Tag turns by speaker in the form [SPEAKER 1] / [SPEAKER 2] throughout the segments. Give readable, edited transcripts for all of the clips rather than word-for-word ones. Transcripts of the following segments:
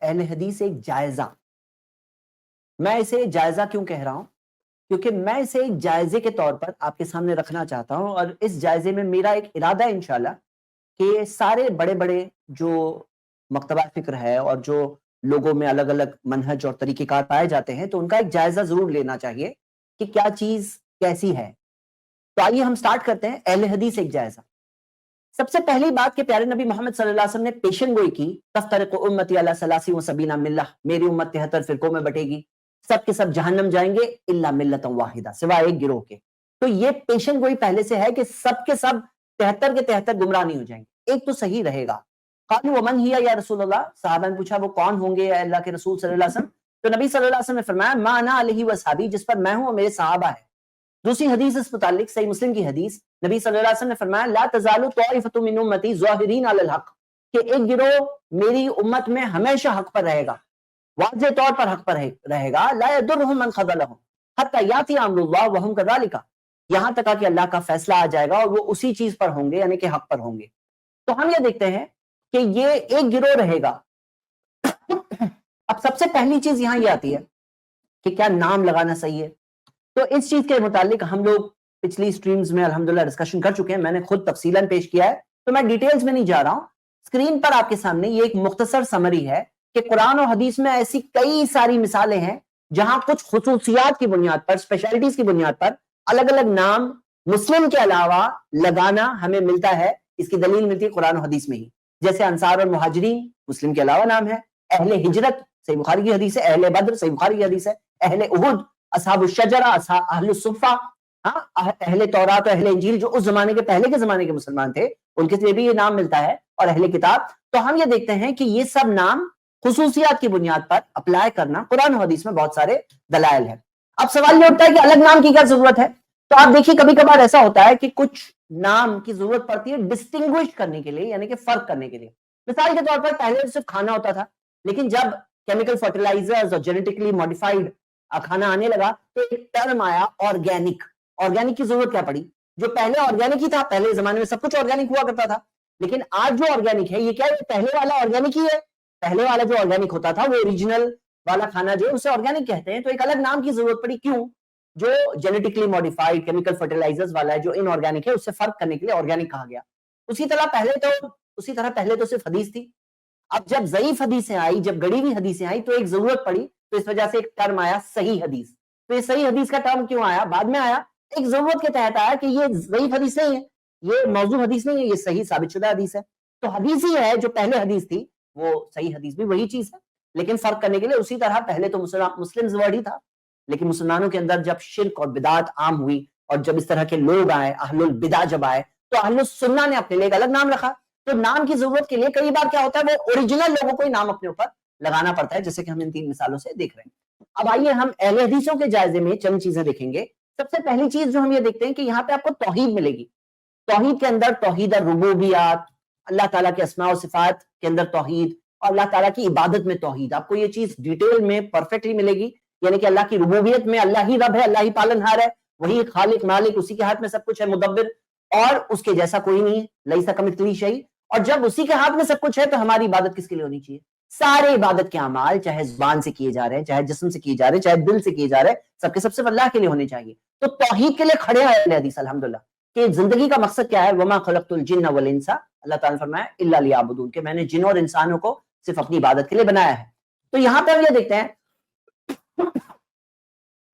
[SPEAKER 1] اہل حدیث ایک جائزہ. میں اسے جائزہ کیوں کہہ رہا ہوں؟ کیونکہ میں اسے ایک جائزے کے طور پر آپ کے سامنے رکھنا چاہتا ہوں، اور اس جائزے میں میرا ایک ارادہ ہے انشاءاللہ کہ سارے بڑے بڑے جو مکتبہ فکر ہے اور جو لوگوں میں الگ الگ منہج اور طریقہ کار پائے جاتے ہیں تو ان کا ایک جائزہ ضرور لینا چاہیے کہ کیا چیز کیسی ہے. تو آئیے ہم سٹارٹ کرتے ہیں اہل حدیث ایک جائزہ. سب سے پہلی بات کہ پیارے نبی محمد صلی اللہ علیہ وسلم نے پیشن گوئی کی، تفترق امتی علی 73 ملہ، میری امت 73 فرقوں میں بٹے گی، سب کے سب جہنم جائیں گے الا ملۃ واحدہ، سوائے ایک گروہ کے. تو یہ پیشن گوئی پہلے سے ہے کہ سب کے سب 73 کے 73 گمراہ نہیں ہو جائیں گے، ایک تو صحیح رہے گا. قالوا ومن ہی یا رسول اللہ، صحابہ نے پوچھا وہ کون ہوں گے اے اللہ کے رسول صلی اللہ علیہ وسلم؟ تو نبی صلی اللہ علیہ وسلم نے فرمایا ما انا علیہ واصحابی، جس پر میں ہوں اور میرے صحابہ ہیں. دوسری حدیث اس متعلق صحیح مسلم کی حدیث، نبی صلی اللہ علیہ وسلم نے فرمایا لا تزال طائفۃ من امتی ظاہرین علی الحق، کہ ایک گروہ میری امت میں ہمیشہ حق پر رہے گا، واضح طور پر حق پر رہے گا. لا یضرهم من خذلهم حتی یاتی امر اللہ وهم کذالک، یہاں تک کہ اللہ کا فیصلہ آ جائے گا اور وہ اسی چیز پر ہوں گے، یعنی کہ حق پر ہوں گے. تو ہم یہ دیکھتے ہیں کہ یہ ایک گروہ رہے گا. اب سب سے پہلی چیز یہاں یہ آتی ہے کہ کیا نام لگانا صحیح ہے. تو اس چیز کے متعلق ہم لوگ پچھلی سٹریمز میں الحمدللہ ڈسکشن کر چکے ہیں، میں نے خود تفصیلاً پیش کیا ہے، تو میں ڈیٹیلز میں نہیں جا رہا ہوں. اسکرین پر آپ کے سامنے یہ ایک مختصر سمری ہے کہ قرآن و حدیث میں ایسی کئی ساری مثالیں ہیں جہاں کچھ خصوصیات کی بنیاد پر، اسپیشلٹیز کی بنیاد پر الگ الگ نام مسلم کے علاوہ لگانا ہمیں ملتا ہے. اس کی دلیل ملتی ہے قرآن و حدیث میں ہی. جیسے انصار اور مہاجرین مسلم کے علاوہ نام ہے، اہل ہجرت صحیح بخاری کی حدیث ہے، اہل بدر صحیح بخاری کی حدیث ہے، اہل احد، اصحاب الشجرہ، اہل الصفہ، اہل تورات اور اہل انجیل جو اس زمانے کے پہلے کے زمانے کے مسلمان تھے ان کے لیے بھی یہ نام ملتا ہے، اور اہل کتاب. تو ہم یہ دیکھتے ہیں کہ یہ سب نام خصوصیات کی بنیاد پر اپلائی کرنا قرآن و حدیث میں بہت سارے دلائل ہیں. اب سوال یہ اٹھتا ہے کہ الگ نام کی کیا ضرورت ہے؟ تو آپ دیکھیے کبھی کبھار ایسا ہوتا ہے کہ کچھ نام کی ضرورت پڑتی ہے ڈسٹنگوش کرنے کے لیے، یعنی کہ فرق کرنے کے لیے. مثال کے طور پر پہلے صرف کھانا ہوتا تھا، لیکن جب کیمیکل فرٹیلائزرز اور جینیٹکلی ماڈیفائڈ کھانا آنے لگا تو ایک ٹرم آیا آرگینک. آرگینک کی ضرورت کیا پڑی؟ جو پہلے آرگینک ہی تھا، پہلے زمانے میں سب کچھ آرگینک ہوا کرتا تھا، لیکن آج جو آرگینک ہے یہ کیا ہے؟ پہلے والا آرگینک ہی ہے. پہلے والا جو آرگینک ہوتا تھا وہ اوریجنل والا کھانا جو ہے اسے آرگینک کہتے ہیں. تو ایک الگ نام کی ضرورت پڑی. کیوں؟ جو جینیٹکلی ماڈیفائڈ کیمیکل فرٹیلائزرز والا ہے جو ان آرگینک ہے اس سے فرق کرنے کے لیے آرگینک کہا گیا. اسی طرح پہلے تو صرف حدیث تھی. اب جب ضعیف حدیثیں آئی، جب گڑی ہوئی حدیثیں آئی تو ایک ضرورت پڑی، تو اس وجہ سے ایک ٹرم آیا صحیح حدیث. تو یہ صحیح حدیث کا ٹرم کیوں آیا؟ بعد میں آیا، ایک ضرورت کے تحت آیا کہ یہ ضعیف حدیث نہیں ہے، یہ موضوع حدیث نہیں ہے، یہ صحیح ثابت شدہ حدیث ہے. تو حدیث ہی ہے جو پہلے حدیث تھی وہ صحیح حدیث بھی وہی چیز ہے، لیکن فرق کرنے کے لیے اسی طرح پہلے تو مسلم ورڈ ہی تھا، لیکن مسلمانوں کے اندر جب شرک اور بدعت عام ہوئی اور جب اس طرح کے لوگ آئے، اہل البدع جب آئے، تو اہل السنہ نے اپنے لیے ایک الگ نام رکھا. تو نام کی ضرورت کے لیے کئی بار کیا ہوتا ہے وہ اوریجنل لوگوں کو ہی نام اپنے اوپر لگانا پڑتا ہے، جیسے کہ ہم ان 3 مثالوں سے دیکھ رہے ہیں. اب آئیے ہم اہل حدیثوں کے جائزے میں چند چیزیں دیکھیں گے. سب سے پہلی چیز جو ہم یہ دیکھتے ہیں کہ یہاں پہ آپ کو توحید ملے گی. توحید کے اندر توحید الربوبیات، اللہ تعالیٰ کے اسماء و صفات کے اندر توحید، اور اللہ تعالیٰ کی عبادت میں توحید. آپ کو یہ چیز ڈیٹیل میں پرفیکٹلی ملے گی، یعنی کہ اللہ کی ربوبیت میں اللہ ہی رب ہے، اللہ ہی پالنہار ہے، وہی خالق مالک، اسی کے ہاتھ میں سب کچھ ہے، مدبر، اور اس کے جیسا کوئی نہیں ہے، لیس کمثلہ شیء. اور جب اسی کے ہاتھ میں سب کچھ ہے تو ہماری عبادت کس کے لیے ہونی چاہیے؟ سارے عبادت کے اعمال چاہے زبان سے کیے جا رہے ہیں، چاہے جسم سے کیے جا رہے ہیں، چاہے دل سے کیے جا رہے ہیں، سب کے سب صرف اللہ کے لیے ہونے چاہیے. تو توحید کے لیے کھڑے ہیں اہل حدیث الحمدللہ کہ زندگی کا مقصد کیا ہے؟ وما خلقت الجن والانس، اللہ تعالیٰ نے فرمایا الا لیعبدون، کہ میں نے جنوں اور انسانوں کو صرف اپنی عبادت کے لیے بنایا ہے. تو یہاں پہ ہم یہ دیکھتے ہیں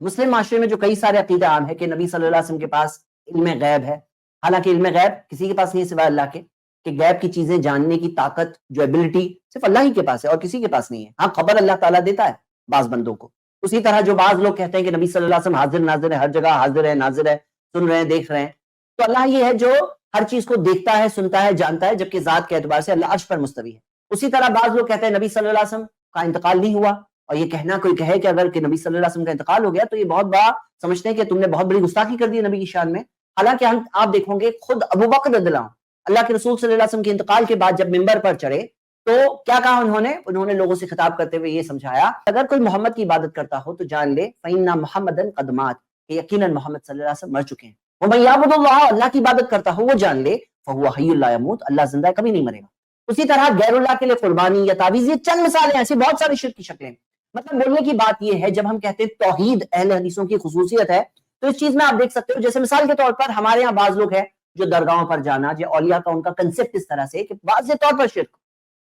[SPEAKER 1] مسلم معاشرے میں جو کئی سارے عقیدہ عام ہے کہ نبی صلی اللہ علیہ وسلم کے پاس علم غیب ہے، حالانکہ علم غیب کسی کے پاس نہیں ہے سوائے اللہ کے، کہ غیب کی چیزیں جاننے کی طاقت جو ایبلٹی صرف اللہ ہی کے پاس ہے اور کسی کے پاس نہیں ہے. ہاں خبر اللہ تعالیٰ دیتا ہے بعض بندوں کو. اسی طرح جو بعض لوگ کہتے ہیں کہ نبی صلی اللہ علیہ وسلم حاضر ناظر ہے، ہر جگہ حاضر ہے ناظر ہے، سن رہے ہیں دیکھ رہے ہیں. تو اللہ یہ ہے جو ہر چیز کو دیکھتا ہے، سنتا ہے، جانتا ہے، جبکہ ذات کے اعتبار سے اللہ عرش پر مستوی ہے. اسی طرح بعض لوگ کہتے ہیں نبی صلی اللہ علیہ وسلم کا انتقال نہیں ہوا، اور یہ کہنا کوئی کہے کہ اگر کہ نبی صلی اللہ علیہ وسلم کا انتقال ہو گیا تو یہ بہت بڑا سمجھتے ہیں کہ تم نے بہت بڑی گستاخی کر دی نبی کی شان میں. حالانکہ آپ دیکھو گے خود ابو بکر رضی اللہ عنہ اللہ کے رسول صلی اللہ علیہ وسلم کے انتقال کے بعد جب ممبر پر چڑھے تو کیا کہا انہوں نے لوگوں سے خطاب کرتے ہوئے یہ سمجھایا، اگر کوئی محمد کی عبادت کرتا ہو تو جان لے فإن محمدًا قد مات، کہ یقیناً محمد صلی اللہ علیہ وسلم مر چکے ہیں. ومن یعبد اللہ، اللہ کی عبادت کرتا ہو وہ جان لے فهو حی لا يموت، اللہ زندہ ہے کبھی نہیں مرے گا. اسی طرح غیر اللہ کے لیے قربانی یا تعویذ، یہ چند مثالیں، ایسی بہت ساری شرک کی شکلیں. مطلب بولنے کی بات یہ ہے، جب ہم کہتے ہیں توحید اہل حدیثوں کی خصوصیت ہے، تو اس چیز میں آپ دیکھ سکتے ہو، جیسے مثال کے طور پر ہمارے ہاں بعض لوگ ہیں جو درگاہوں پر جانا، جو اولیاء کا ان کا کنسپٹ اس طرح سے کہ واضح طور پر شرک،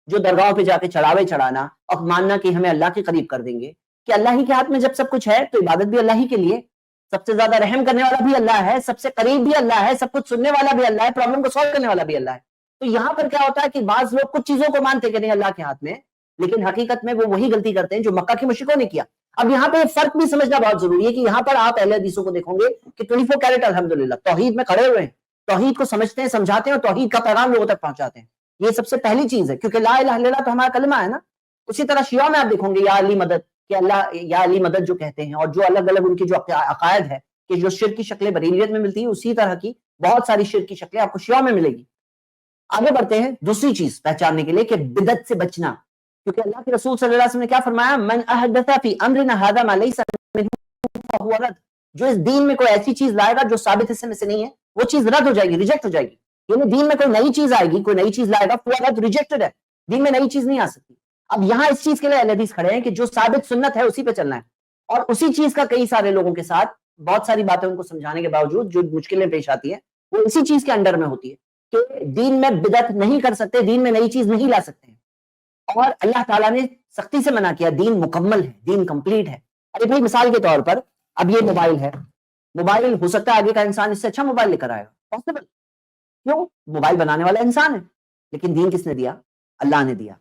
[SPEAKER 1] جو درگاہوں پہ جا کے چڑھاوے چڑھانا اور ماننا کہ ہمیں اللہ کے قریب کر دیں گے، کہ اللہ ہی کے ہاتھ میں جب سب کچھ ہے تو عبادت بھی اللہ ہی کے لیے، سب سے زیادہ رحم کرنے والا بھی اللہ ہے، سب سے قریب بھی اللہ ہے، سب کچھ سننے والا بھی اللہ ہے، پرابلم کو سالو کرنے والا بھی اللہ ہے. تو یہاں پر کیا ہوتا ہے کہ بعض لوگ کچھ چیزوں کو مانتے کہ نہیں اللہ کے ہاتھ میں، لیکن حقیقت میں وہ وہی غلطی کرتے ہیں جو مکہ کے مشرکوں نے کیا. اب یہاں پہ فرق بھی سمجھنا بہت ضروری ہے کہ یہاں پر آپ اہل حدیثوں کو دیکھو گے کہ 24 کیرٹ الحمدللہ توحید میں کھڑے ہوئے ہیں، توحید کو سمجھتے ہیں، سمجھاتے ہیں اور توحید کا پیغام لوگوں تک پہنچاتے ہیں. یہ سب سے پہلی چیز ہے، کیونکہ لا الہ الا اللہ تو ہمارا کلمہ ہے نا. اسی طرح شیعہ میں آپ دیکھو گے یا علی مدد، کہ اللہ یا علی مدد جو کہتے ہیں، اور جو الگ الگ ان کی جو عقائد ہے کہ جو شرک کی شکلیں بریلیت میں ملتی ہیں، اسی طرح کی بہت ساری شرک کی شکلیں آپ کو شیعہ میں ملے گی. آگے بڑھتے ہیں دوسری چیز پہچاننے کے لیے کہ بدعت سے بچنا، کیونکہ اللہ کے رسول صلی اللہ علیہ وسلم نے کیا فرمایا، من احدث فی امرنا ھذا ما لیس منہ فہو رد، جو اس دین میں کوئی ایسی چیز لائے گا جو ثابت حصے میں سے نہیں ہے، وہ چیز رد ہو جائے گی، ریجیکٹ ہو جائے گی. یعنی دین میں کوئی نئی چیز آئے گی، کوئی نئی چیز لائے گا، فہو رد، ریجیکٹڈ ہے، دین میں نئی چیز نہیں آ سکتی. اب یہاں اس چیز کے لیے اہل حدیث کھڑے ہیں کہ جو ثابت سنت ہے اسی پہ چلنا ہے، اور اسی چیز کا کئی سارے لوگوں کے ساتھ بہت ساری باتیں ان کو سمجھانے کے باوجود جو مشکلیں پیش آتی ہیں وہ اسی چیز کے انڈر میں ہوتی ہے کہ دین میں بدعت نہیں کر سکتے، دین میں نئی چیز نہیں لا سکتے ہیں. اور اللہ تعالیٰ نے سختی سے منع کیا، دین مکمل ہے، دین کمپلیٹ ہے. ارے بھائی مثال کے طور پر اب یہ موبائل ہے، موبائل ہو سکتا ہے آگے کا انسان اس سے اچھا موبائل لے کر آئے گا، پاسبل. کیوں؟ موبائل بنانے والا انسان ہے، لیکن دین کس نے دیا؟ اللہ نے دیا.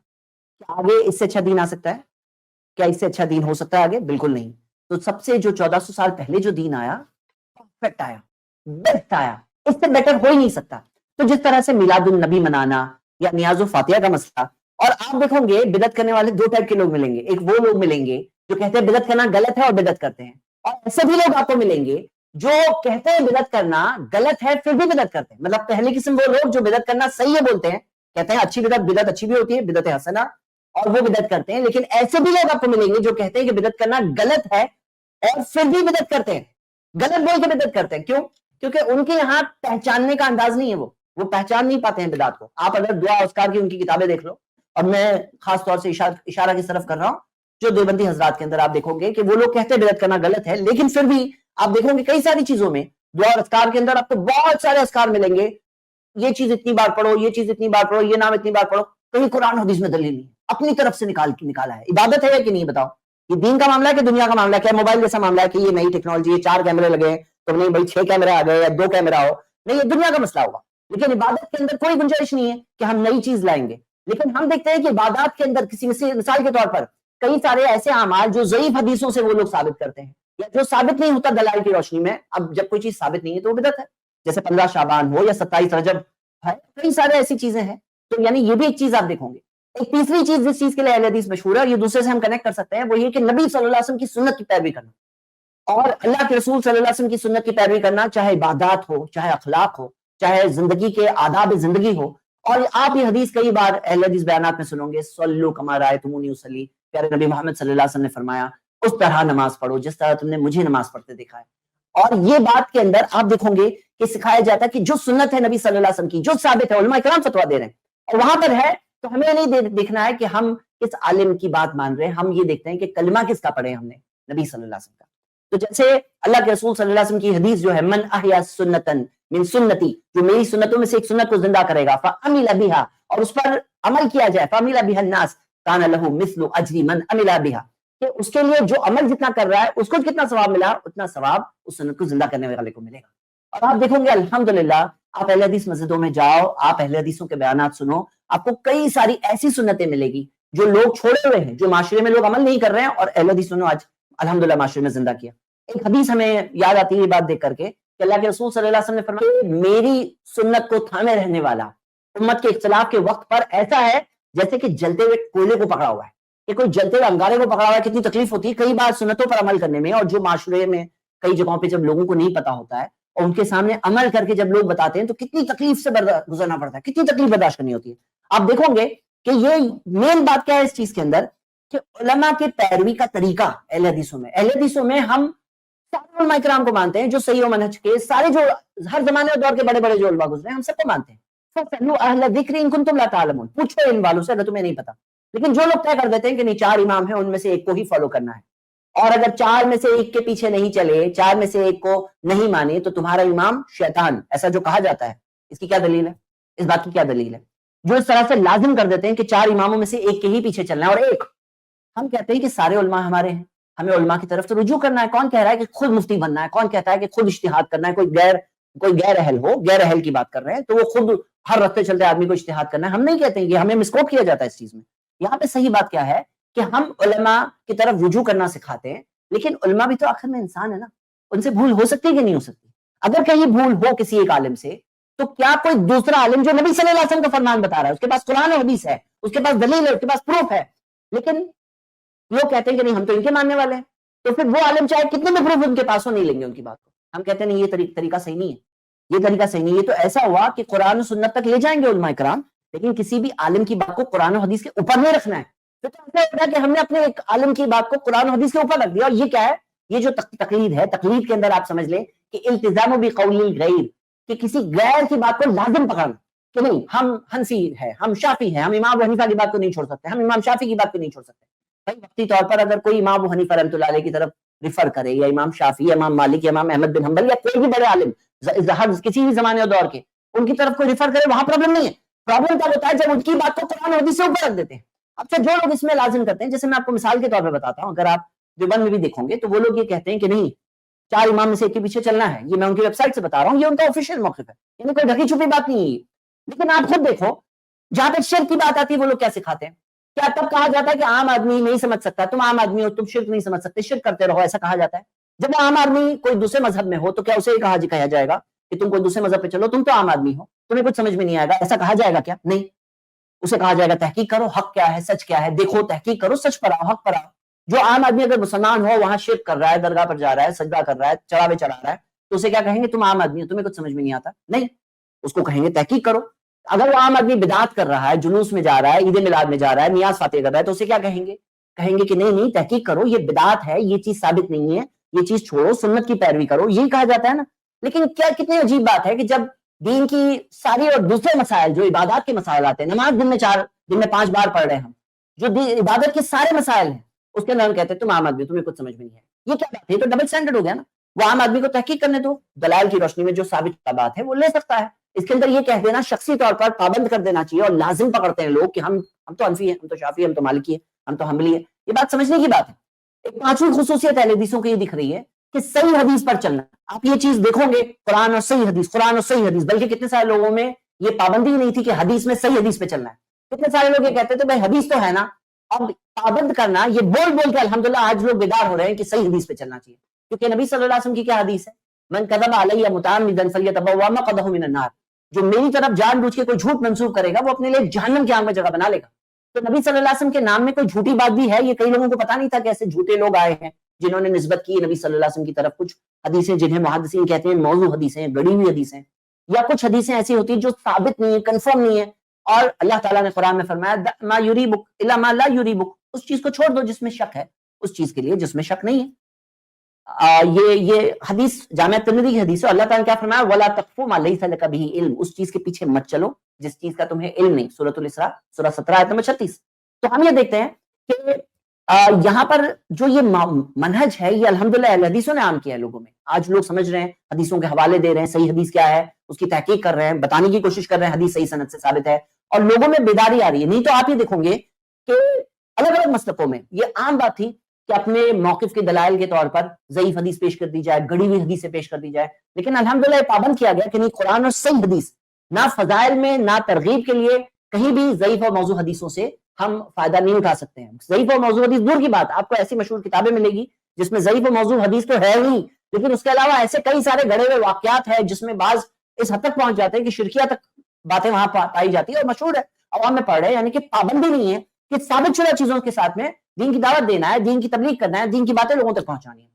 [SPEAKER 1] کیا آگے اس سے اچھا دین آ سکتا ہے؟ کیا اس سے اچھا دین ہو سکتا ہے آگے؟ بالکل نہیں. تو سب سے جو 1400 سال پہلے جو دین آیا، پرفیکٹ آیا، بیسٹ آیا، اس سے بیٹر ہو ہی نہیں سکتا. تو جس طرح سے میلاد النبی منانا یا نیاز و فاتحہ کا مسئلہ، اور آپ دیکھو گے بدعت کرنے والے دو ٹائپ کے لوگ ملیں گے. ایک وہ لوگ ملیں گے جو کہتے ہیں بدعت کرنا غلط ہے اور بدعت کرتے ہیں، اور ایسے بھی لوگ آپ کو ملیں گے جو کہتے ہیں بدعت کرنا غلط ہے پھر بھی بدعت کرتے ہیں. مطلب پہلی قسم وہ لوگ جو بدعت کرنا صحیح ہے بولتے ہیں، کہتے ہیں اچھی بدعت اچھی بھی ہوتی ہے، بدعت حسنہ، اور وہ بدعت کرتے ہیں. لیکن ایسے بھی لوگ آپ کو ملیں گے جو کہتے ہیں کہ بدعت کرنا غلط ہے اور پھر بھی بدعت کرتے ہیں، غلط بول کے بدعت کرتے ہیں. کیوں؟ کیونکہ ان کے یہاں پہچاننے کا انداز نہیں ہے، وہ پہچان نہیں پاتے ہیں بدعت کو. آپ اگر دعا اذکار کی ان کی کتابیں دیکھ لو، اور میں خاص طور سے اشارہ کی طرف کر رہا ہوں جو دیوبندی حضرات کے اندر، آپ دیکھو گے کہ وہ لوگ کہتے ہیں بدعت کرنا غلط ہے، لیکن پھر بھی آپ دیکھو گے کئی ساری چیزوں میں دعا اور اذکار کے اندر آپ کو بہت سارے اذکار ملیں گے، یہ چیز اتنی بار پڑھو، یہ چیز اتنی بار پڑھو، یہ نام اتنی بار پڑھو. کہیں قرآن حدیث میں دلیل نہیں، اپنی طرف سے نکالا ہے. عبادت ہے کہ نہیں بتاؤ؟ یہ دین کا معاملہ ہے کہ دنیا کا معاملہ ہے؟ کیا موبائل جیسا معاملہ ہے کہ یہ نئی ٹیکنالوجی ہے، 4 کیمرے لگے ہیں تو نہیں بھائی 6 کیمرے آ گئے یا 2 کیمرہ ہو؟ نہیں، یہ دنیا کا مسئلہ ہوگا. لیکن عبادت کے اندر کوئی گنجائش نہیں ہے کہ ہم نئی چیز لائیں گے. لیکن ہم دیکھتے ہیں کہ عبادات کے اندر کسی مثال کے طور پر کئی سارے ایسے اعمال جو ضعیف حدیثوں سے وہ لوگ ثابت کرتے ہیں یا جو ثابت نہیں ہوتا دلائل کی روشنی میں. اب جب کوئی چیز ثابت نہیں ہے تو وہ بدعت ہے، جیسے 15 شعبان ہو یا 27 رجب ہے، کئی سارے ایسی چیزیں ہیں. تو یعنی یہ بھی ایک چیز آپ دیکھو گے. ایک تیسری چیز جس چیز کے لیے اہل حدیث مشہور ہے اور یہ دوسرے سے ہم کنیکٹ کر سکتے ہیں، وہ یہ کہ نبی صلی اللہ علیہ وسلم کی سنت کی پیروی کرنا، اور اللہ کے رسول صلی اللہ علیہ وسلم کی سنت کی پیروی کرنا، چاہے عبادات ہو، چاہے اخلاق ہو، چاہے زندگی کے آداب زندگی ہو. اور آپ یہ حدیث کئی بار اہل حدیث بیانات میں سنو گے، صلو کما رأیتمونی اصلی، پیارے نبی محمد صلی اللہ علیہ وسلم نے فرمایا اس طرح نماز پڑھو جس طرح تم نے مجھے نماز پڑھتے دیکھا ہے. اور یہ بات کے اندر آپ دیکھو گے کہ سکھایا جاتا ہے کہ جو سنت ہے نبی صلی اللہ علیہ وسلم کی، جو ثابت ہے، علماء کرام فتویٰ دے رہے ہیں اور وہاں پر ہے، تو ہمیں نہیں دیکھنا ہے کہ ہم کس عالم کی بات مان رہے ہیں، ہم یہ دیکھتے ہیں کہ کلمہ کس کا پڑھے ہم نے، نبی صلی اللہ علیہ وسلم کا. تو جیسے اللہ کے رسول صلی اللہ علیہ وسلم کی حدیث جو ہے، من احیا سنتن من سنتی، جو میری سنتوں میں سے ایک سنت کو زندہ کرے گا، فعمل بها، اور اس پر عمل کیا جائے، فعمل بها الناس کان له مثل اجر من عمل بها، کہ اس کے لیے جو عمل جتنا کر رہا ہے اس کو کتنا ثواب ملا، اتنا ثواب اس سنت کو زندہ کرنے والے کو ملے گا. اور آپ دیکھیں گے الحمدللہ، آپ اہل حدیث مسجدوں میں جاؤ، آپ اہل حدیثوں کے بیانات سنو، آپ کو کئی ساری ایسی سنتیں ملے گی جو لوگ چھوڑے ہوئے ہیں، جو معاشرے میں لوگ عمل نہیں کر رہے ہیں، اور اہل حدیثوں نے آج الحمدللہ معاشرے میں زندہ کیا. ایک حدیث ہمیں یاد آتی ہے یہ بات دیکھ کر کے کہ اللہ کے رسول صلی اللہ علیہ وسلم نے فرمایا کہ میری سنت کو تھامے رہنے والا امت کے اختلاف کے وقت پر ایسا ہے جیسے کہ جلتے ہوئے کوئلے کو پکڑا ہوا ہے، کہ کوئی جلتے ہوئے انگارے کو پکڑا ہوا ہے. کتنی تکلیف ہوتی ہے کئی بار سنتوں پر عمل کرنے میں، اور جو معاشرے میں کئی جگہوں پہ جب لوگوں کو نہیں پتا ہوتا ہے اور ان کے سامنے عمل کر کے جب لوگ بتاتے ہیں تو کتنی تکلیف سے گزرنا پڑتا ہے، کتنی تکلیف برداشت کرنی ہوتی ہے. آپ دیکھو گے کہ یہ مین بات کیا ہے اس چیز کے اندر، کہ علماء کے پیروی کا طریقہ اہل حدیثوں میں ہم سارے علماء کرام کو مانتے ہیں جو صحیح و منہج کے، سارے جو ہر زمانے اور دور کے بڑے بڑے جو علماء گزرے ہیں ہم سب کو مانتے ہیں. فَاسْأَلُوا أَهْلَ الذِّكْرِ إِن كُنتُمْ لَا تَعْلَمُونَ، پوچھو علم والوں سے اگر تمہیں نہیں پتا. لیکن جو لوگ طے کر دیتے ہیں کہ نہیں 4 امام ہیں، ان میں سے ایک کو ہی فالو کرنا ہے، اور اگر 4 میں سے ایک کے پیچھے نہیں چلے، 4 میں سے ایک کو نہیں مانے، تو تمہارا امام شیطان، ایسا جو کہا جاتا ہے، اس کی کیا دلیل ہے؟ اس بات کی کیا دلیل ہے؟ جو اس طرح سے لازم کر دیتے ہیں کہ 4 اماموں میں سے ایک کے ہی پیچھے چلنا ہے، اور ایک ہم کہتے ہیں کہ سارے علماء ہمارے ہیں، ہمیں علماء کی طرف تو رجوع کرنا ہے. کون کہہ رہا ہے کہ خود مفتی بننا ہے؟ کون کہتا ہے کہ خود اجتہاد کرنا ہے؟ کوئی غیر اہل ہو، غیر اہل کی بات کر رہے ہیں تو وہ خود ہر رستے چلتے آدمی کو اجتہاد کرنا ہے. ہم نہیں کہتے ہیں، یہ ہمیں مسکوپ کیا جاتا ہے اس چیز میں. یہاں پہ صحیح بات کیا ہے کہ ہم علماء کی طرف رجوع کرنا سکھاتے ہیں، لیکن علماء بھی تو آخر میں انسان ہے نا، ان سے بھول ہو سکتی ہے کہ نہیں ہو سکتی؟ اگر کہیں بھول ہو کسی ایک عالم سے، تو کیا کوئی دوسرا عالم جو نبی صلی اللہ علیہ وسلم کا فرمان بتا رہا ہے، اس کے پاس قرآن و حدیث ہے، اس کے پاس دلیل ہے، اس کے پاس پروف ہے، لیکن لوگ کہتے ہیں کہ نہیں ہم تو ان کے ماننے والے ہیں، تو پھر وہ عالم چاہے کتنے بھی پروف ان کے پاس ہو، نہیں لیں گے ان کی بات کو. ہم کہتے ہیں نہیں یہ طریقہ صحیح نہیں ہے، یہ طریقہ صحیح نہیں. یہ تو ایسا ہوا کہ قرآن و سنت تک لے جائیں گے علماء کرام، لیکن کسی بھی عالم کی بات کو قرآن و حدیث کے اوپر نہیں رکھنا ہے. تو ایسا ہوتا ہے کہ ہم نے اپنے ایک عالم کی بات کو قرآن و حدیث کے اوپر رکھ دیا. اور یہ کیا ہے؟ یہ جو تقلید ہے، تقلید کے اندر آپ سمجھ لیں کہ التزام بقول الغیر، کہ کسی غیر کی بات کو لازم پکڑنا، کہ نہیں ہم حنفی ہے، ہم شافی ہیں، ہم امام ابو حنیفہ کی بات کو نہیں چھوڑ سکتے، ہم امام شافی کی بات کو نہیں چھوڑ سکتے. بھائی وقتی طور پر اگر کوئی امام ابو حنیفہ رحمۃ اللہ علیہ کی طرف ریفر کرے، یا امام شافی، یا امام مالک، یا امام احمد بن حنبل، یا کوئی بھی بڑے عالم کسی بھی زمانے اور دور کے، ان کی طرف کوئی ریفر کرے، وہاں پرابلم نہیں ہے. پرابلم کیا ہوتا ہے؟ جب ان کی بات کو قرآن حدیث سے اوپر رکھ دیتے ہیں. اب سے جو لوگ اس میں لازم کرتے ہیں، جیسے میں آپ کو مثال کے طور پہ بتاتا ہوں، اگر آپ دیوبند میں بھی دیکھو گے تو وہ لوگ یہ کہتے ہیں کہ نہیں 4 امام میں سے ایک کے پیچھے چلنا ہے. یہ میں ان کی ویب سائٹ سے بتا رہا ہوں، یہ ان کا آفیشیل موقف ہے، یعنی کوئی ڈھکی چھپی بات نہیں ہے. لیکن آپ خود دیکھو، جہاں تک شرک کی بات آتی ہے، وہ لوگ کیا سکھاتے ہیں؟ کیا تب کہا جاتا ہے کہ عام آدمی نہیں سمجھ سکتا، تم عام آدمی ہو، تم شرک نہیں سمجھ سکتے، شرک کرتے رہو، ایسا کہا جاتا ہے؟ جب عام آدمی کوئی دوسرے مذہب میں ہو تو کیا اسے کہا جائے گا کہ تم کوئی دوسرے مذہب پہ چلو، تم تو عام آدمی ہو، تمہیں کچھ سمجھ میں نہیں آئے گا، ایسا کہا جائے گا کیا؟ نہیں. اسے کہا جائے گا تحقیق کرو، حق کیا ہے، سچ کیا ہے، دیکھو تحقیق کرو، سچ پر آؤ، حق پر آؤ. جو عام آدمی اگر مسلمان ہو، وہاں شرک کر رہا ہے، درگاہ پر جا رہا ہے، سجدہ کر رہا ہے، چڑھاوے چڑھا رہا ہے، تو اسے کیا کہیں گے؟ تم عام آدمی ہو، تمہیں کچھ سمجھ میں نہیں آتا. نہیں، اس کو کہیں گے تحقیق کرو. اگر وہ عام آدمی بدعت کر رہا ہے، جلوس میں جا رہا ہے، عید میلاد میں جا رہا ہے، نیاز فاتح کر رہا ہے، تو اسے کیا کہیں گے؟ کہیں گے کہ نہیں نہیں تحقیق کرو، یہ بدعت ہے، یہ چیز ثابت نہیں ہے، یہ چیز چھوڑو، سنت کی پیروی کرو، یہی کہا جاتا ہے نا. لیکن کیا کتنی عجیب بات ہے کہ جب دین کی ساری اور دوسرے مسائل، جو عبادات کے مسائل آتے ہیں، نماز دن میں 5 بار پڑھ رہے ہیں ہم، جو عبادت کے سارے مسائل ہیں، اس کے اندر ہم کہتے ہیں تم عام آدمی، تمہیں کچھ سمجھ میں نہیں ہے. یہ کیا بات ہے؟ یہ تو ڈبل اسٹینڈرڈ ہو گیا نا. وہ عام آدمی کو تحقیق کرنے دو، دلائل کی روشنی میں جو ثابت بات ہے وہ لے سکتا ہے. اس کے اندر یہ کہہ دینا شخصی طور پر پابند کر دینا چاہیے، اور لازم پکڑتے ہیں لوگ کہ ہم تو حنفی ہیں، ہم تو شافی ہیں، ہم تو مالکی ہیں، ہم تو حنبلی ہیں. یہ بات سمجھنے کی بات ہے. ایک 5ویں خصوصیت اہل حدیثوں کی یہ دکھ رہی ہے کہ صحیح حدیث پر چلنا. آپ یہ چیز دیکھو گے، قرآن اور صحیح حدیث، قرآن اور صحیح حدیث، بلکہ کتنے سارے لوگوں میں یہ پابندی نہیں تھی کہ حدیث میں صحیح حدیث پہ چلنا ہے. کتنے سارے لوگ یہ کہتے تھے بھائی حدیث تو ہے نا، اب پابند کرنا، یہ بول بول کے الحمدللہ آج لوگ بیدار ہو رہے ہیں کہ صحیح حدیث پہ چلنا چاہیے. کیونکہ نبی صلی اللہ علیہ وسلم کی کیا حدیث ہے؟ من کذب علی متعمدا فلیتبوأ مقعدہ من النار. جو میری طرف جان بوجھ کے کوئی جھوٹ منسوخ کرے گا، وہ اپنے لیے جہنم کی آگ میں جگہ بنا لے گا. تو نبی صلی اللہ علیہ وسلم کے نام میں کوئی جھوٹی بات بھی ہے، یہ کئی لوگوں کو پتا نہیں تھا کہ ایسے جھوٹے لوگ آئے ہیں جنہوں نے نسبت کی نبی صلی اللہ علیہ وسلم کی طرف کچھ حدیثیں، جنہیں محدثین کہتے ہیں موضوع حدیثیں، گڑی ہوئی حدیثیں، یا کچھ حدیثیں ایسی ہوتی ہیں جو ثابت نہیں ہے، کنفرم نہیں ہے. اور اللہ تعالیٰ نے قرآن میں فرمایا ما یریبک الا ما لا یریبک، اس چیز کو چھوڑ دو جس میں شک ہے، اس چیز کے لیے جس میں شک نہیں ہے. یہ حدیث جامع ترمذی کی حدیث ہے. اللہ تعالیٰ نے کیا فرمایا؟ ولا تقف ما لیس لک بہ علم، اس چیز کے پیچھے مت چلو جس چیز کا تمہیں علم نہیں. سورۃ الاسراء سورہ 17 آیت نمبر 36. تو ہم یہ دیکھتے ہیں کہ یہاں پر جو یہ منہج ہے، یہ الحمدللہ اہل حدیثوں نے عام کیا ہے لوگوں میں. آج لوگ سمجھ رہے ہیں، حدیثوں کے حوالے دے رہے ہیں، صحیح حدیث کیا ہے اس کی تحقیق کر رہے ہیں، بتانے کی کوشش کر رہے ہیں حدیث صحیح سند سے ثابت ہے، اور لوگوں میں بیداری آ رہی ہے. نہیں تو آپ یہ دیکھو گے کہ الگ الگ مسلکوں میں یہ عام بات تھی کہ اپنے موقف کے دلائل کے طور پر ضعیف حدیث پیش کر دی جائے، گڑی ہوئی حدیثیں پیش کر دی جائے. لیکن الحمدللہ یہ پابند کیا گیا کہ نہیں، قرآن اور صحیح حدیث، نہ فضائل میں نہ ترغیب کے لیے کہیں بھی ضعیف اور موضوع حدیثوں سے ہم فائدہ نہیں اٹھا سکتے ہیں. ضعیف اور موضوع حدیث دور کی بات، آپ کو ایسی مشہور کتابیں ملے گی جس میں ضعیف اور موضوع حدیث تو ہے ہی، لیکن اس کے علاوہ ایسے کئی سارے گڑے ہوئے واقعات ہیں جس میں بعض اس حد تک پہنچ جاتے ہیں کہ شرکیہ تک باتیں وہاں پائی جاتی ہے اور مشہور ہے، عوام میں پڑھ رہے ہیں. یعنی کہ پابندی نہیں ہے کہ ثابت شدہ چیزوں کے ساتھ میں دین کی دعوت دینا ہے، دین کی تبلیغ کرنا ہے، دین کی باتیں لوگوں تک پہنچانی ہے.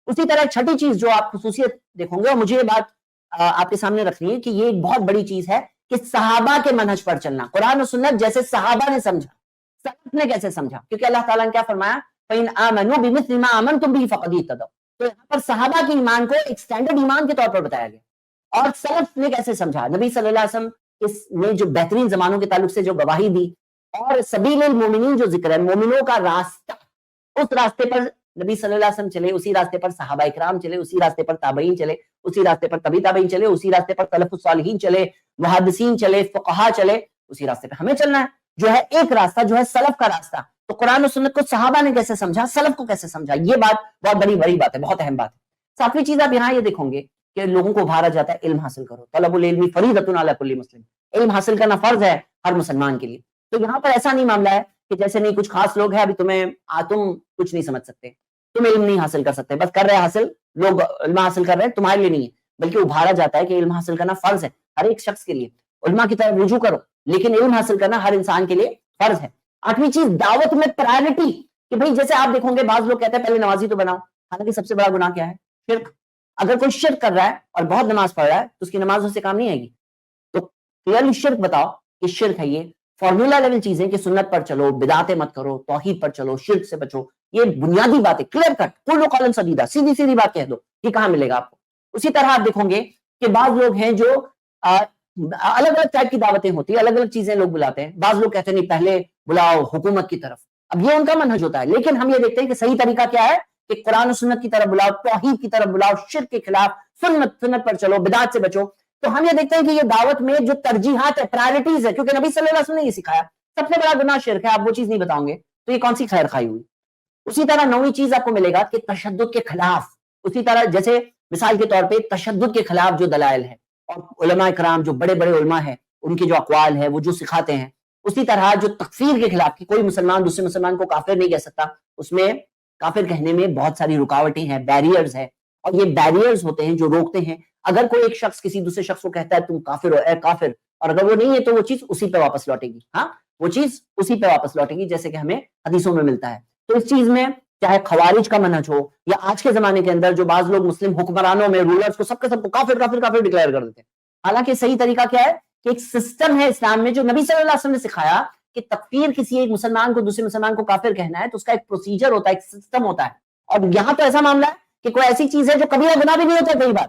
[SPEAKER 1] اسی طرح چھٹی چیز جو آپ خصوصیت دیکھو گے، اور مجھے یہ بات آپ کے سامنے رکھنی ہے کہ یہ ایک بہت بڑی چیز ہے کہ صحابہ کے منہج پر چلنا. قرآن و سنت جیسے صحابہ نے سمجھا، سلف نے کیسے سمجھا؟ کیونکہ اللہ تعالیٰ نے کیا فرمایا؟ فَإِنْ آمَنُوا بِمِثْلِ مَا آمَنْتُمْ بِهِ فَقَدِ اهْتَدَوْا. تو یہاں پر صحابہ کے ایمان کو ایک سٹینڈرڈ ایمان کے طور پر بتایا گیا. اور سلف نے کیسے سمجھا؟ نبی صلی اللہ علیہ وسلم اس نے جو بہترین زمانوں کے تعلق سے جو گواہی دی، اور سبیل المومنین جو ذکر ہے، مومنوں کا راستہ، اس راستے پر نبی صلی اللہ علیہ وسلم چلے، اسی راستے پر صحابہ اکرام چلے، اسی راستے پر تابعین چلے، اسی راستے پر تبی تابعین چلے، اسی راستے پر سلف الصالحین چلے، محدثین چلے، فقہا چلے، اسی راستے پہ ہمیں چلنا ہے، جو ہے ایک راستہ، جو ہے سلف کا راستہ۔ تو قرآن و سنت کو صحابہ نے کیسے سمجھا، سلف کو کیسے سمجھا، یہ بات بہت بڑی بات ہے، بہت اہم بات ہے۔ ساتویں چیز آپ یہاں یہ دیکھو گے کہ لوگوں کو ابھارا جاتا ہے علم حاصل کرو، طلب العلم فریضۃ علی کل مسلم، علم حاصل کرنا فرض ہے ہر مسلمان کے لیے۔ تو یہاں پر ایسا نہیں معاملہ ہے کہ جیسے نہیں کچھ خاص لوگ ہیں ابھی تم کچھ نہیں سمجھ سکتے، تم علم نہیں حاصل کر سکتے، بس کر رہے حاصل، لوگ علم حاصل کر رہے ہیں، تمہارے لیے نہیں ہے، بلکہ ابھارا جاتا ہے کہ علم حاصل کرنا فرض ہے ہر ایک شخص کے لیے، علماء کی طرف رجوع کرو، لیکن علم حاصل کرنا ہر انسان کے لیے فرض ہے۔ آٹھویں چیز دعوت میں پرائرٹی، کہ بھئی جیسے آپ دیکھو گے بعض لوگ کہتے ہیں پہلے نمازی تو بناؤ، حالانکہ سب سے بڑا گناہ کیا ہے؟ شرک۔ اگر کوئی شرک کر رہا ہے اور بہت نماز پڑھ رہا ہے تو اس کی نماز اس سے کام نہیں آئے گی، تو کلیئرلی شرک بتاؤ کہ شرک ہے، یہ فارمولا لیول چیزیں کہ سنت پر چلو، بدعتیں مت کرو، توحید پر چلو، شرک سے بچو، یہ بنیادی باتیں کلیئر کٹ، کل قول سدیدہ، سیدھی بات کہہ دو، یہ کہاں ملے گا آپ کو؟ اسی طرح آپ دیکھو گے کہ بعض لوگ ہیں جو الگ الگ ٹائپ کی دعوتیں ہوتی ہیں، الگ الگ چیزیں لوگ بلاتے ہیں، بعض لوگ کہتے ہیں نہیں پہلے بلاؤ حکومت کی طرف، اب یہ ان کا منہج ہوتا ہے، لیکن ہم یہ دیکھتے ہیں کہ صحیح طریقہ کیا ہے کہ قرآن و سنت کی طرف بلاؤ، توحید کی طرف بلاؤ، شرک کے خلاف، سنت پر چلو، بدعت سے بچو۔ تو ہم یہ دیکھتے ہیں کہ یہ دعوت میں جو ترجیحات ہے، پرائرٹیز ہے، کیونکہ نبی صلی اللہ علیہ وسلم نے یہ سکھایا، سب سے بڑا گناہ شرک ہے، آپ وہ چیز نہیں بتاؤں گے تو یہ کون سی خیر خائی ہوئی۔ اسی طرح نویں چیز آپ کو ملے گا کہ تشدد کے خلاف، اسی طرح جیسے مثال کے طور پہ تشدد کے خلاف جو دلائل ہے، اور علماء کرام جو بڑے بڑے علماء ہیں ان کے جو اقوال ہے وہ جو سکھاتے ہیں، اسی طرح جو تکفیر کے خلاف کہ کوئی مسلمان دوسرے مسلمان کو کافر نہیں کہہ سکتا، اس میں کافر کہنے میں بہت ساری رکاوٹیں ہیں، بیریئرز ہیں، اور یہ بیریئرز ہوتے ہیں جو روکتے ہیں۔ اگر کوئی ایک شخص کسی دوسرے شخص کو کہتا ہے تم کافر ہو، اے کافر، اور اگر وہ نہیں ہے تو وہ چیز اسی پہ واپس لوٹے گی، ہاں وہ چیز اسی پہ واپس لوٹے گی، جیسے کہ ہمیں حدیثوں میں ملتا ہے۔ تو اس چیز میں چاہے خوارج کا منہج ہو یا آج کے زمانے کے اندر جو بعض لوگ مسلم حکمرانوں میں رولرز کو سب کو کافر کافر کافر ڈکلیئر کر دیتے ہیں، حالانکہ صحیح طریقہ کیا ہے کہ ایک سسٹم ہے اسلام میں جو نبی صلی اللہ علیہ وسلم نے سکھایا کہ تکفیر کسی ایک مسلمان کو دوسرے مسلمان کو کافر کہنا ہے تو اس کا ایک پروسیجر ہوتا ہے، ایک سسٹم ہوتا ہے۔ اور یہاں تو ایسا معاملہ ہے کہ کوئی ایسی چیز ہے جو کبیرہ گناہ بھی نہیں ہوتا، کئی بار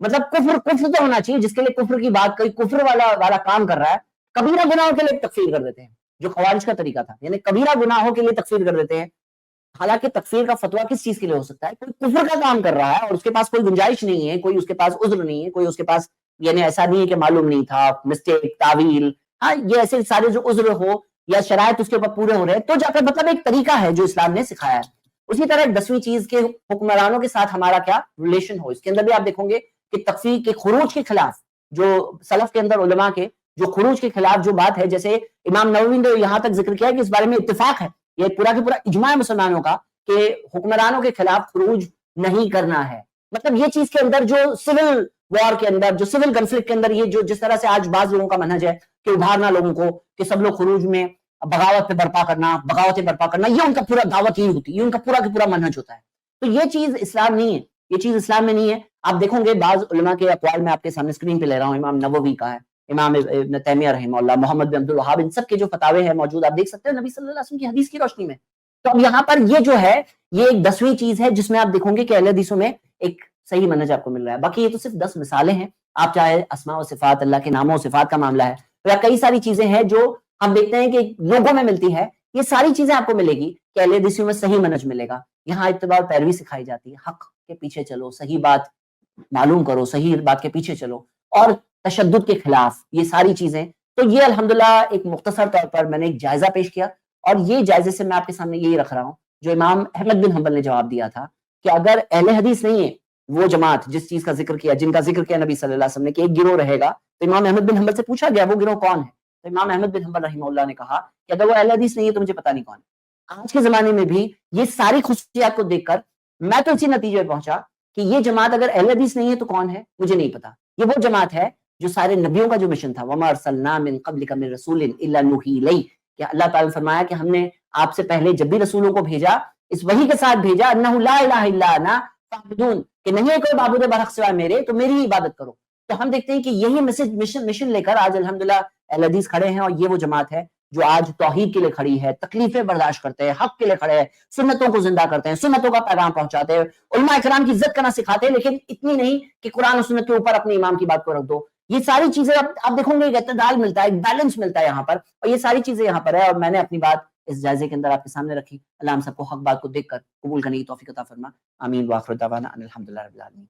[SPEAKER 1] مطلب کفر تو ہونا چاہیے، جس کے لیے کفر کی بات، کوئی کفر والا کام کر رہا ہے، کبیرہ گناہوں کے لیے تکفیر کر دیتے ہیں، جو خوارج کا طریقہ تھا، یعنی کبیرہ گناہوں کے لیے تکفیر کر دیتے ہیں۔ حالانکہ تکفیر کا فتویٰ کس چیز کے لیے ہو سکتا ہے؟ کوئی کفر کا کام کر رہا ہے اور اس کے پاس کوئی گنجائش نہیں ہے، کوئی اس کے پاس عذر نہیں ہے، کوئی اس کے پاس یعنی ایسا نہیں ہے کہ معلوم نہیں تھا، مسٹیک، تعویل، ہاں یہ ایسے سارے جو عذر ہو یا شرائط اس کے اوپر پورے ہو رہے ہیں تو جا کر مطلب ایک طریقہ ہے جو اسلام نے سکھایا ہے۔ اسی طرح 10ویں چیز کے حکمرانوں کے ساتھ ہمارا کیا ریلیشن ہو، اس کے اندر بھی آپ دیکھیں گے کہ تکفیر کے خروج کے خلاف جو سلف کے اندر علماء کے جو خروج کے خلاف جو بات ہے، جیسے امام نووی نے یہاں تک ذکر کیا ہے کہ اس بارے میں اتفاق ہے، یہ پورا کا پورا اجماع ہے مسلمانوں کا کہ حکمرانوں کے خلاف خروج نہیں کرنا ہے۔ مطلب یہ چیز کے اندر جو سول وار کے اندر، جو سول کنفلکٹ کے اندر، یہ جو جس طرح سے آج بعض لوگوں کا منہج ہے کہ ابھارنا لوگوں کو کہ سب لوگ خروج میں بغاوت پہ برپا کرنا، بغاوتیں برپا کرنا، یہ ان کا پورا دعوت یہی ہوتی ہے، یہ ان کا پورا کا پورا منہج ہوتا ہے۔ تو یہ چیز اسلام نہیں ہے، یہ چیز اسلام میں نہیں ہے۔ آپ دیکھو گے بعض علماء کے اقوال میں آپ کے سامنے اسکرین پہ لے رہا ہوں، امام نووی کا ہے، امام ابن تیمیہ رحمہ اللہ، محمد بن عبد الوہاب، ان سب کے جو فتاوے ہیں موجود، آپ دیکھ سکتے ہیں نبی صلی اللہ علیہ وسلم کی حدیث کی روشنی میں۔ تو اب یہاں پر یہ جو ہے یہ ایک 10ویں چیز ہے جس میں آپ دیکھو گے کہ اہل حدیثوں میں ایک صحیح منہج آپ کو مل رہا ہے۔ باقی یہ تو صرف 10 مثالیں ہیں، آپ چاہے اسماء و صفات، اللہ کے ناموں و صفات کا معاملہ ہے، یا کئی ساری چیزیں ہیں جو ہم دیکھتے ہیں کہ لوگوں میں ملتی ہے، یہ ساری چیزیں آپ کو ملے گی کہ اہل حدیثوں میں صحیح منہج ملے گا۔ یہاں اتباع اور پیروی سکھائی جاتی ہے، حق کے پیچھے چلو، صحیح بات معلوم کرو، صحیح بات کے پیچھے چلو، اور تشدد کے خلاف، یہ ساری چیزیں۔ تو یہ الحمدللہ ایک مختصر طور پر میں نے ایک جائزہ پیش کیا، اور یہ جائزے سے میں آپ کے سامنے یہی رکھ رہا ہوں جو امام احمد بن حنبل نے جواب دیا تھا کہ اگر اہل حدیث نہیں ہے وہ جماعت جس چیز کا ذکر کیا، جن کا ذکر کیا نبی صلی اللہ علیہ وسلم نے کہ ایک گروہ رہے گا، تو امام احمد بن حنبل سے پوچھا گیا وہ گروہ کون ہے، تو امام احمد بن حنبل رحمہ اللہ نے کہا کہ اگر وہ اہل حدیث نہیں ہے تو مجھے پتہ نہیں کون ہے۔ آج کے زمانے میں بھی یہ ساری خصوصیات کو دیکھ کر میں تو اسی نتیجے پہ پہنچا کہ یہ جماعت اگر اہل حدیث نہیں ہے تو کون ہے مجھے نہیں پتا۔ یہ وہ جماعت ہے جو سارے نبیوں کا جو مشن تھا، وَمَا أَرْسَلْنَا مِن قَبْلِكَ مِن رَسُولٍ إِلَّا نُوحِي إِلَيْهِ، کہ اللہ تعالیٰ نے فرمایا کہ ہم نے آپ سے پہلے جب بھی رسولوں کو بھیجا اس وحی کے ساتھ بھیجا، انہ لا الہ الا انا فاعبدون، کہ نہیں ہے کوئی معبود برحق سوائے میرے، تو میری ہی عبادت کرو۔ تو ہم دیکھتے ہیں کہ یہی مشن لے کر آج الحمدللہ اہل حدیث کھڑے ہیں، اور یہ وہ جماعت ہے جو آج توحید کے لیے کھڑی ہے، تکلیفیں برداشت کرتے ہیں، حق کے لیے کھڑے ہیں، سنتوں کو زندہ کرتے ہیں، سنتوں کا پیغام پہنچاتے ہیں، علماء کرام کی عزت کرنا سکھاتے ہیں، لیکن اتنی نہیں کہ قرآن و سنت کے اوپر اپنے امام کی بات کو رکھ دو، یہ ساری چیزیں آپ دیکھوں گے، ایک اعتدال ملتا ہے، ایک بیلنس ملتا ہے یہاں پر، اور یہ ساری چیزیں یہاں پر ہے، اور میں نے اپنی بات اس جائزے کے اندر آپ کے سامنے رکھی. اللہ ہم سب کو حق بات کو دیکھ کر قبول کرنے کی توفیق عطا فرما. آمین. وآخر دعوانا ان الحمدللہ رب العالمین.